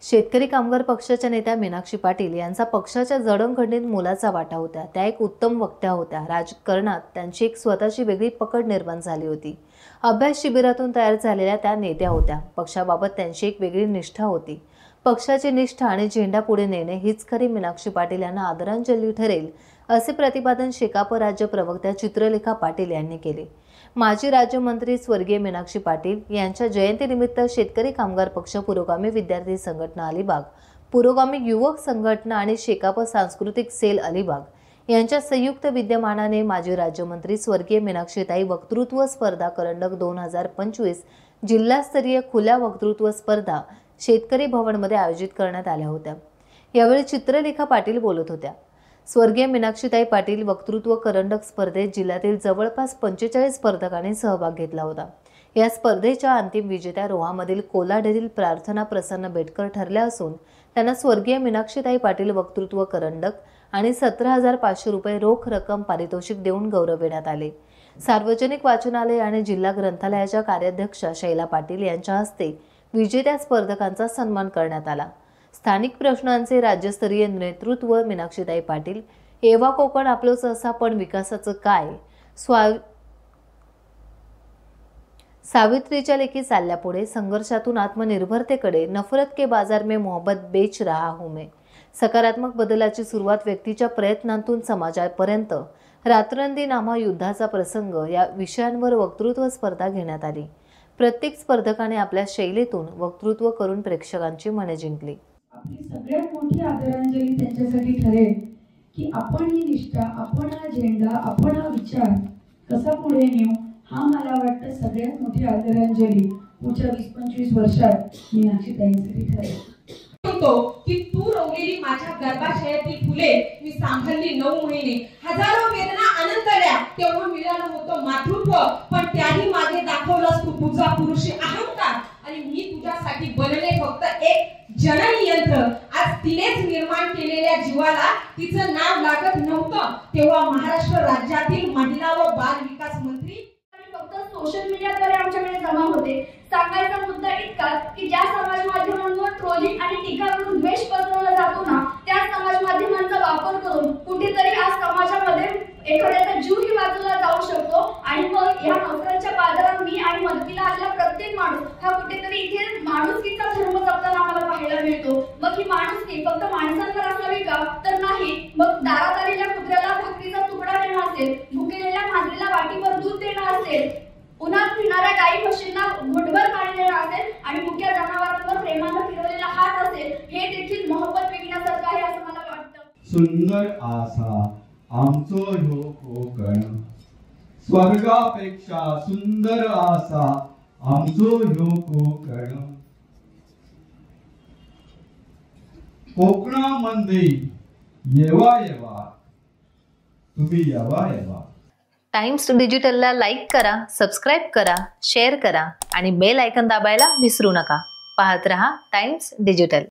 शेतकरी कामगार पक्षाच्या नेत्या मीनाक्षी पाटील यांचा पक्षाच्या जडणघडणीत मोलाचा वाटा होता। त्या एक उत्तम वक्त्या होत्या। राजकारणात त्यांची एक स्वतःची वेगळी पकड निर्माण झाली होती। अभ्यास शिबिरातून तयार झालेल्या त्या नेत्या होत्या। पक्षाबाबत त्यांची एक वेगळी निष्ठा होती। पक्षाची निष्ठा आणि झेंडा पुढे नेणे हीच खरी मीनाक्षी पाटील यांना आदरांजली ठरेल, असे प्रतिपादन शेकाप राज्य प्रवक्त्या चित्रलेखा पाटील यांनी केले। माजी राज्यमंत्री स्वर्गीय मीनाक्षी पाटील यांच्या जयंतीनिमित्त शेतकरी कामगार पक्ष, पुरोगामी विद्यार्थी संघटना अलिबाग, पुरोगामी युवक संघटना आणि शेकाप सांस्कृतिक सेल अलिबाग यांच्या संयुक्त विद्यमानाने माजी राज्यमंत्री स्वर्गीय मीनाक्षीताई वक्तृत्व स्पर्धा करंडक 2025 जिल्हास्तरीय खुल्या वक्तृत्व स्पर्धा शेतकरी भवनमध्ये आयोजित करण्यात आल्या होत्या। यावेळी चित्रलेखा पाटील बोलत होत्या। स्वर्गीय मीनाक्षीताई पाटील वक्तृत्व करंडक स्पर्धेत जिल्ह्यातील जवळपास 45 स्पर्धकांनी सहभाग घेतला होता। या स्पर्धेच्या अंतिम विजेत्या रोहामधील कोलाड प्रार्थना प्रसन्न बेटकर ठरल्या असून त्यांना स्वर्गीय मीनाक्षीताई पाटील वक्तृत्व करंडक आणि 17,500 रुपये रोख रक्कम पारितोषिक देऊन गौरविण्यात आले। सार्वजनिक वाचनालय आणि जिल्हा ग्रंथालयाच्या कार्याध्यक्षा शैला पाटील यांच्या हस्ते विजेत्या स्पर्धकांचा सन्मान करण्यात आला। स्थानिक प्रश्नांचे राज्यस्तरीय नेतृत्व मीनाक्षीताई पाटील, एव्हा कोकण आपलोच असा पण विकासाचं काय, सावित्रीच्या लेखी चालल्या पुढे, संघर्षातून आत्मनिर्भरतेकडे, नफरत के बाजार में मोहब्बत बेच रहा हूं मैं, सकारात्मक बदलाची सुरुवात व्यक्तीच्या प्रयत्नांतून समाजापर्यंत, रात्रंदिन आम्हा युद्धाचा प्रसंग या विषयांवर वक्तृत्व स्पर्धा घेण्यात आली। प्रत्येक स्पर्धकाने आपल्या शैलीतून वक्तृत्व करून प्रेक्षकांची मने जिंकली। आपली सगळ्यात मोठी आदरांजली त्यांच्यासाठी ठरेल की आपण ही निष्ठा, आपण हा झेंडा, आपण हा विचार कसा पुढे नेऊ, हा मला वाटतं सगळ्यात मोठी आदरांजली पुढच्या 20-25 वर्षात मीनाक्षीताईंसाठी ठरेल। की तू रोवलेली माझ्या गर्भाशयातील फुले मी सांभाळली 9 महिने, हजारो वेदना अनंतल्या, तेव्हा मिळालं होतं मातृत्व, पण त्याही मागे दाखवलास तू तुझा पुरुषी अहंकार, आणि मी तुझ्यासाठी बनले फक्त एक जननी यंत्र। आज तिनेच निर्माण केलेल्या जीवाला तिचं नाव लागत नव्हतं, तेव्हा महाराष्ट्र राज्यातील महिला व बाल विकास मंत्री फक्त सोशल मीडियाद्वारे आमच्याकडे जमा होते। सांगायचा मुद्दा इतकाच की ज्या समाज माध्यमांवर ट्रोलिंग आणि टीका करून द्वेष पसरवला जातो ना, त्या समाज माध्यमांचा वापर करून कुठेतरी आज समाजामध्ये एखाद्याचा जीवही वाचवला जाऊ शकतो। आणि मग या नोकऱ्यांच्या बाजारात मी आणि मदतीला आलेला प्रत्येक माणूस हा कुठेतरी इथे माणुसकीचा धर्म जपताना आम्हाला पाहायला मिळतो। मग ही माणुसकी फक्त माणसांवर असावी का? तर नाही। मग दारात आलेल्या कुत्र्याला भाकरीचा तुकडा देणं असेल, भुकेलेल्या मांजरीला वाटीभर दूध देणं असेल, उन्हात फिरणाऱ्या गाई म्हशींना घुटभर पाणी देणं असेल, आणि मुक्या जनावरांवर प्रेमानं फिरवलेला हात असेल, हे देखील मोहब्बत विकण्यासारखं आहे असं मला वाटतं। सुंदर आसा आमचो ह्यो कोकण, स्वर्गापेक्षा सुंदर आसा आमचो ह्यो कोकण, कोकणामध्ये येवा येवा तुम्ही येवा येवा। टाइम्स डिजिटलला लाईक करा, सबस्क्राइब करा, शेअर करा आणि बेल आयकॉन दाबायला विसरू नका। पाहत रहा टाइम्स डिजिटल।